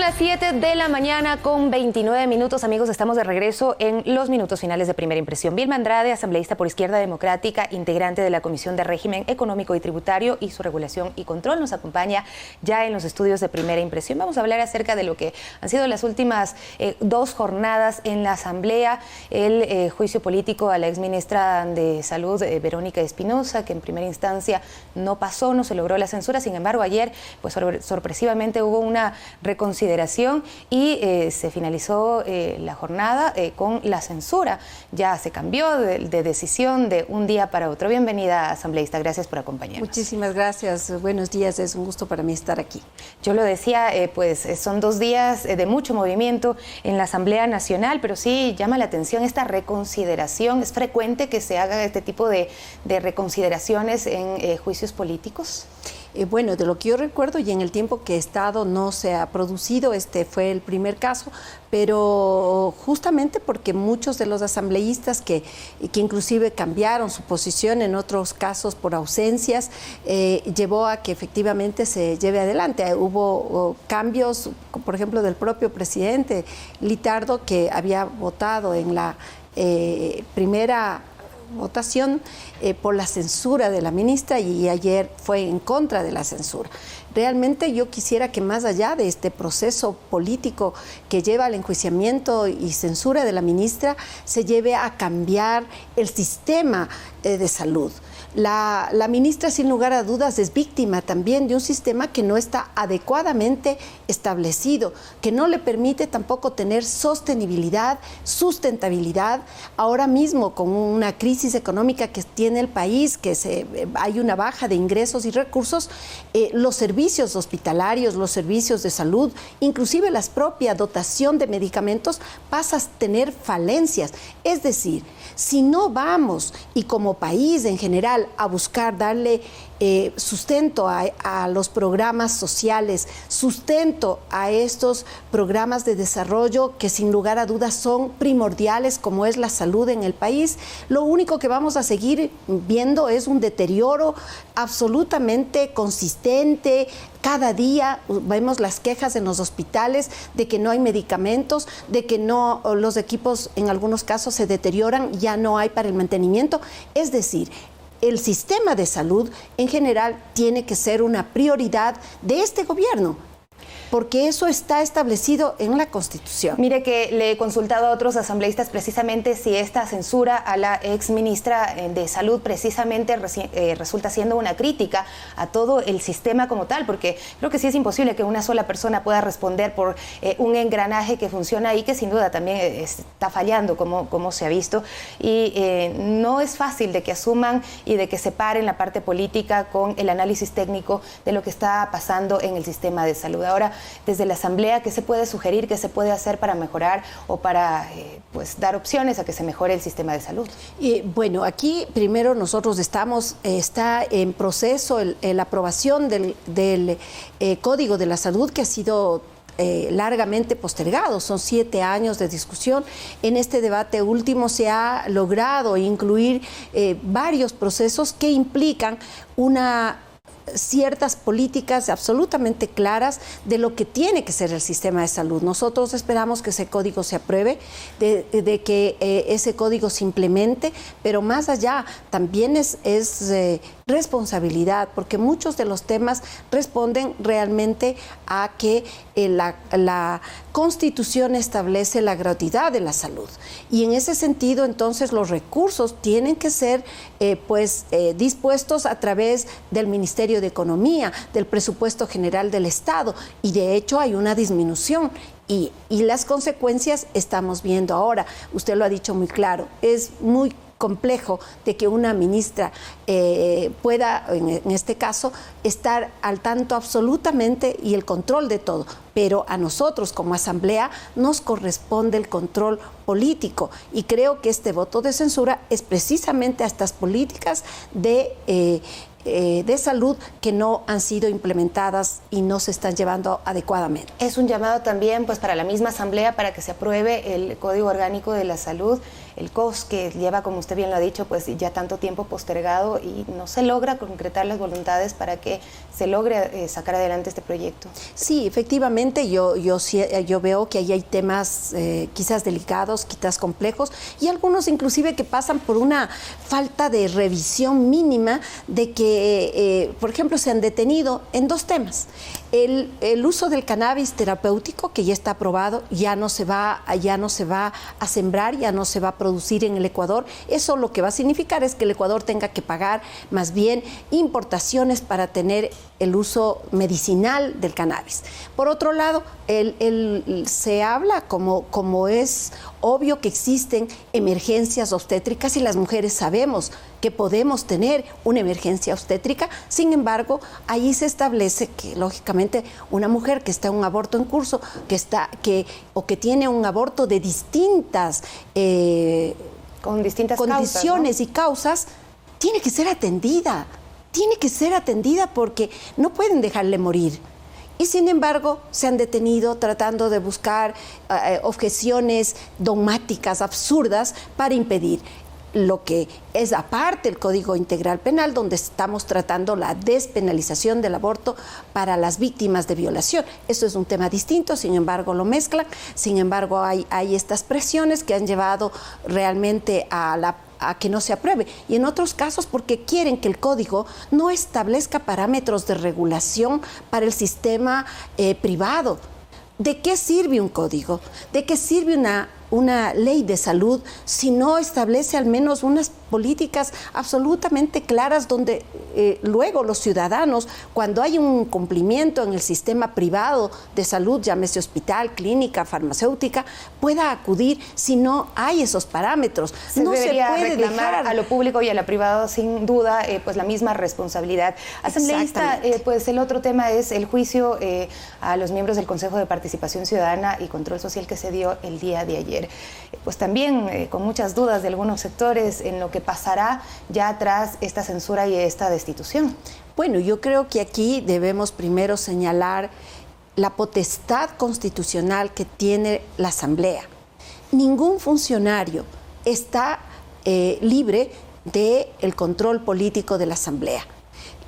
las 7 de la mañana con 29 minutos, amigos. Estamos de regreso en los minutos finales de Primera Impresión. Vilma Andrade, asambleísta por Izquierda Democrática, integrante de la Comisión de Régimen Económico y Tributario y su Regulación y Control, nos acompaña ya en los estudios de Primera Impresión. Vamos a hablar acerca de lo que han sido las últimas 2 jornadas en la Asamblea. El juicio político a la exministra de Salud, Verónica Espinosa, que en primera instancia no pasó, no se logró la censura. Sin embargo, ayer, pues sorpresivamente hubo una reconsideración y se finalizó la jornada con la censura. Ya se cambió de decisión de un día para otro. Bienvenida, asambleísta, gracias por acompañarnos. Muchísimas gracias, buenos días, es un gusto para mí estar aquí. Yo lo decía, pues son 2 días de mucho movimiento en la Asamblea Nacional, pero sí llama la atención esta reconsideración. ¿Es frecuente que se haga este tipo de reconsideraciones en juicios políticos? Bueno, de lo que yo recuerdo y en el tiempo que he estado no se ha producido, este fue el primer caso, pero justamente porque muchos de los asambleístas que inclusive cambiaron su posición en otros casos por ausencias, llevó a que efectivamente se lleve adelante. Hubo cambios, por ejemplo, del propio presidente Litardo, que había votado en la primera votación por la censura de la ministra y ayer fue en contra de la censura. Realmente yo quisiera que más allá de este proceso político que lleva al enjuiciamiento y censura de la ministra, se lleve a cambiar el sistema de salud. La ministra, sin lugar a dudas, es víctima también de un sistema que no está adecuadamente establecido, que no le permite tampoco tener sostenibilidad, sustentabilidad. Ahora mismo, con una crisis económica que tiene el país, hay una baja de ingresos y recursos, los servicios hospitalarios, los servicios de salud, inclusive la propia dotación de medicamentos, pasa a tener falencias. Es decir, si no vamos, y como país en general, a buscar darle sustento a los programas sociales, sustento a estos programas de desarrollo que sin lugar a dudas son primordiales, como es la salud en el país, lo único que vamos a seguir viendo es un deterioro absolutamente consistente. Cada día vemos las quejas en los hospitales de que no hay medicamentos, de que los equipos en algunos casos se deterioran, ya no hay para el mantenimiento. Es decir, el sistema de salud en general tiene que ser una prioridad de este gobierno, porque eso está establecido en la Constitución. Mire que le he consultado a otros asambleístas precisamente si esta censura a la exministra de Salud precisamente resulta siendo una crítica a todo el sistema como tal, porque creo que sí es imposible que una sola persona pueda responder por un engranaje que funciona y que sin duda también está fallando, como se ha visto, y no es fácil de que asuman y de que separen la parte política con el análisis técnico de lo que está pasando en el sistema de salud. Ahora, desde la Asamblea, ¿qué se puede sugerir, qué se puede hacer para mejorar o para pues dar opciones a que se mejore el sistema de salud? Bueno, aquí primero nosotros está en proceso la aprobación del Código de la Salud, que ha sido largamente postergado. Son 7 años de discusión. En este debate último se ha logrado incluir varios procesos que implican ciertas políticas absolutamente claras de lo que tiene que ser el sistema de salud. Nosotros esperamos que ese código se apruebe, de que ese código se implemente, pero más allá también es responsabilidad, porque muchos de los temas responden realmente a que la Constitución establece la gratuidad de la salud. Y en ese sentido, entonces, los recursos tienen que ser dispuestos a través del Ministerio de Economía, del presupuesto general del Estado, y de hecho hay una disminución. Y las consecuencias estamos viendo ahora. Usted lo ha dicho muy claro, es muy complejo de que una ministra pueda, en este caso, estar al tanto absolutamente y el control de todo. Pero a nosotros como Asamblea nos corresponde el control político y creo que este voto de censura es precisamente a estas políticas de salud que no han sido implementadas y no se están llevando adecuadamente. Es un llamado también pues para la misma Asamblea para que se apruebe el Código Orgánico de la Salud, el COS, que lleva, como usted bien lo ha dicho, pues ya tanto tiempo postergado y no se logra concretar las voluntades para que se logre sacar adelante este proyecto. Sí, efectivamente. efectivamente yo veo que ahí hay temas quizás delicados, quizás complejos, y algunos inclusive que pasan por una falta de revisión mínima de que, por ejemplo, se han detenido en dos temas. El uso del cannabis terapéutico, que ya está aprobado, ya no se va a sembrar, ya no se va a producir en el Ecuador. Eso lo que va a significar es que el Ecuador tenga que pagar más bien importaciones para tener el uso medicinal del cannabis. Por otro lado, se habla como es obvio que existen emergencias obstétricas y las mujeres sabemos que podemos tener una emergencia obstétrica. Sin embargo, ahí se establece que lógicamente una mujer que está en un aborto en curso, que tiene un aborto de distintas con distintas condiciones, ¿no? Y causas, tiene que ser atendida. Tiene que ser atendida porque no pueden dejarle morir. Y sin embargo, se han detenido tratando de buscar objeciones dogmáticas absurdas para impedir lo que es aparte el Código Integral Penal, donde estamos tratando la despenalización del aborto para las víctimas de violación. Eso es un tema distinto, sin embargo lo mezclan, sin embargo hay estas presiones que han llevado realmente a que no se apruebe, y en otros casos porque quieren que el código no establezca parámetros de regulación para el sistema privado. ¿De qué sirve un código? ¿De qué sirve una ley de salud si no establece al menos unas políticas absolutamente claras donde luego los ciudadanos, cuando hay un cumplimiento en el sistema privado de salud, llámese hospital, clínica, farmacéutica, pueda acudir si no hay esos parámetros? No se puede dejar a lo público y a lo privado, sin duda, pues la misma responsabilidad. Asambleísta, pues el otro tema es el juicio a los miembros del Consejo de Participación Ciudadana y Control Social que se dio el día de ayer. Pues también con muchas dudas de algunos sectores en lo que pasará ya tras esta censura y esta destitución. Bueno, yo creo que aquí debemos primero señalar la potestad constitucional que tiene la Asamblea. Ningún funcionario está libre del control político de la Asamblea.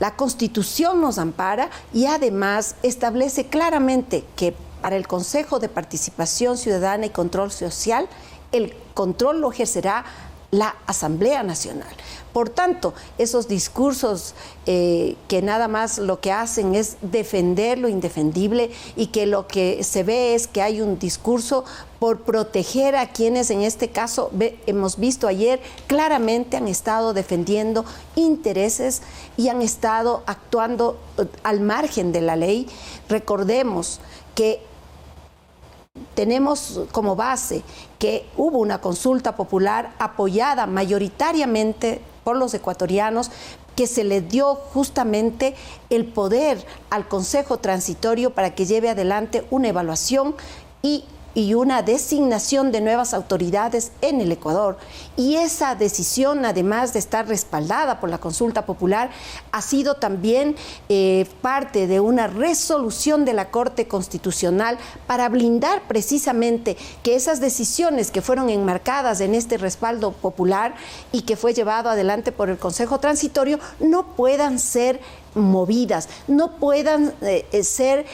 La Constitución nos ampara y además establece claramente que para el Consejo de Participación Ciudadana y Control Social, el control lo ejercerá la Asamblea Nacional. Por tanto, esos discursos que nada más lo que hacen es defender lo indefendible y que lo que se ve es que hay un discurso por proteger a quienes en este caso hemos visto ayer claramente han estado defendiendo intereses y han estado actuando al margen de la ley. Recordemos que tenemos como base que hubo una consulta popular apoyada mayoritariamente por los ecuatorianos, que se le dio justamente el poder al Consejo Transitorio para que lleve adelante una evaluación y una designación de nuevas autoridades en el Ecuador. Y esa decisión, además de estar respaldada por la consulta popular, ha sido también parte de una resolución de la Corte Constitucional para blindar precisamente que esas decisiones que fueron enmarcadas en este respaldo popular y que fue llevado adelante por el Consejo Transitorio no puedan ser movidas, no puedan ser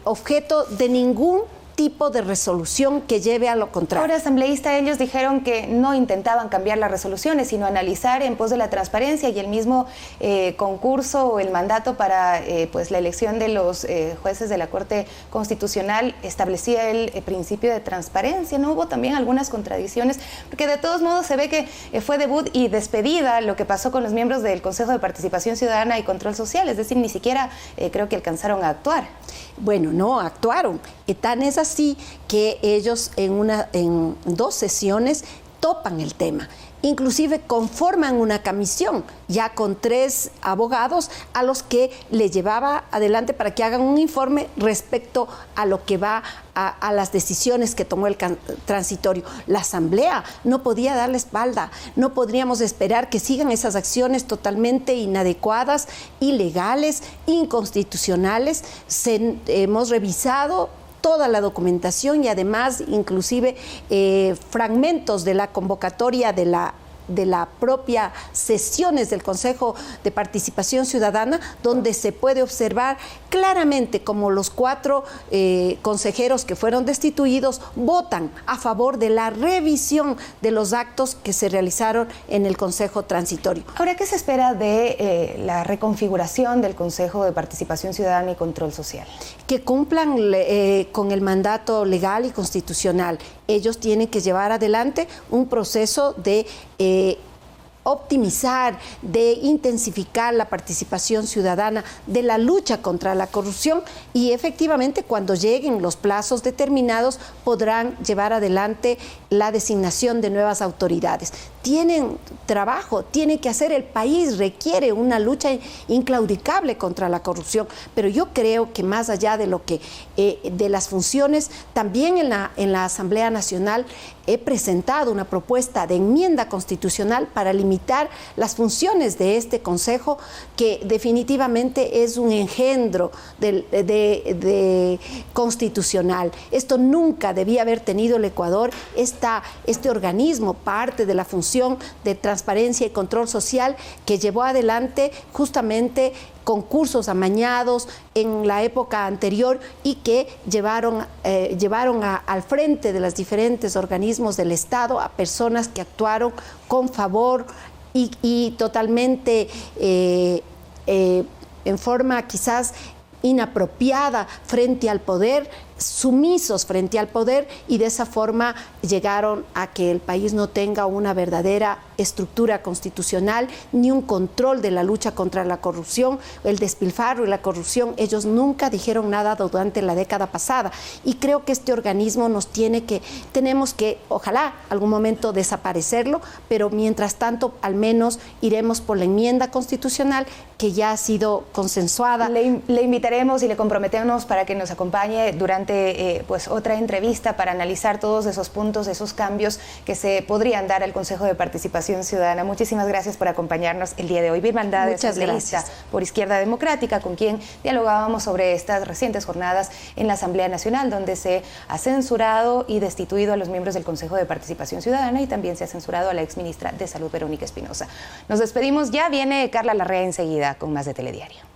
objeto de ningún tipo de resolución que lleve a lo contrario. Ahora, asambleísta, ellos dijeron que no intentaban cambiar las resoluciones, sino analizar en pos de la transparencia y el mismo concurso o el mandato para pues la elección de los jueces de la Corte Constitucional establecía el principio de transparencia. ¿No hubo también algunas contradicciones? Porque de todos modos se ve que fue debut y despedida lo que pasó con los miembros del Consejo de Participación Ciudadana y Control Social, es decir, ni siquiera creo que alcanzaron a actuar. Bueno, no actuaron. Tan es así que ellos en 2 sesiones topan el tema. Inclusive conforman una comisión ya con 3 abogados a los que le llevaba adelante para que hagan un informe respecto a lo que va a las decisiones que tomó el transitorio. La Asamblea no podía darle espalda, no podríamos esperar que sigan esas acciones totalmente inadecuadas, ilegales, inconstitucionales. Hemos revisado toda la documentación y además inclusive fragmentos de la convocatoria de la de la propia sesiones del Consejo de Participación Ciudadana, donde se puede observar claramente como los 4 consejeros que fueron destituidos votan a favor de la revisión de los actos que se realizaron en el Consejo Transitorio. Ahora, ¿qué se espera de la reconfiguración del Consejo de Participación Ciudadana y Control Social? Que cumplan con el mandato legal y constitucional. Ellos tienen que llevar adelante un proceso de optimizar, de intensificar la participación ciudadana, de la lucha contra la corrupción, y efectivamente cuando lleguen los plazos determinados podrán llevar adelante la designación de nuevas autoridades. Tienen trabajo, tiene que hacer, el país requiere una lucha inclaudicable contra la corrupción, pero yo creo que más allá de lo que de las funciones, también en la Asamblea Nacional he presentado una propuesta de enmienda constitucional para limitar las funciones de este Consejo, que definitivamente es un engendro de constitucional. Esto nunca debía haber tenido el Ecuador. Este organismo, parte de la función de transparencia y control social, que llevó adelante justamente concursos amañados en la época anterior y que llevaron al frente de los diferentes organismos del Estado a personas que actuaron con favor y totalmente en forma quizás inapropiada frente al poder, sumisos frente al poder, y de esa forma llegaron a que el país no tenga una verdadera estructura constitucional ni un control de la lucha contra la corrupción, el despilfarro y la corrupción. Ellos nunca dijeron nada durante la década pasada, y creo que este organismo tenemos que, ojalá algún momento desaparecerlo, pero mientras tanto al menos iremos por la enmienda constitucional que ya ha sido consensuada. Le invitaremos y le comprometemos para que nos acompañe durante otra entrevista para analizar todos esos puntos, esos cambios que se podrían dar al Consejo de Participación Ciudadana. Muchísimas gracias por acompañarnos el día de hoy. Vilma Andrade, asambleísta por Izquierda Democrática, con quien dialogábamos sobre estas recientes jornadas en la Asamblea Nacional, donde se ha censurado y destituido a los miembros del Consejo de Participación Ciudadana, y también se ha censurado a la exministra de Salud, Verónica Espinosa. Nos despedimos ya, viene Carla Larrea enseguida con más de Telediario.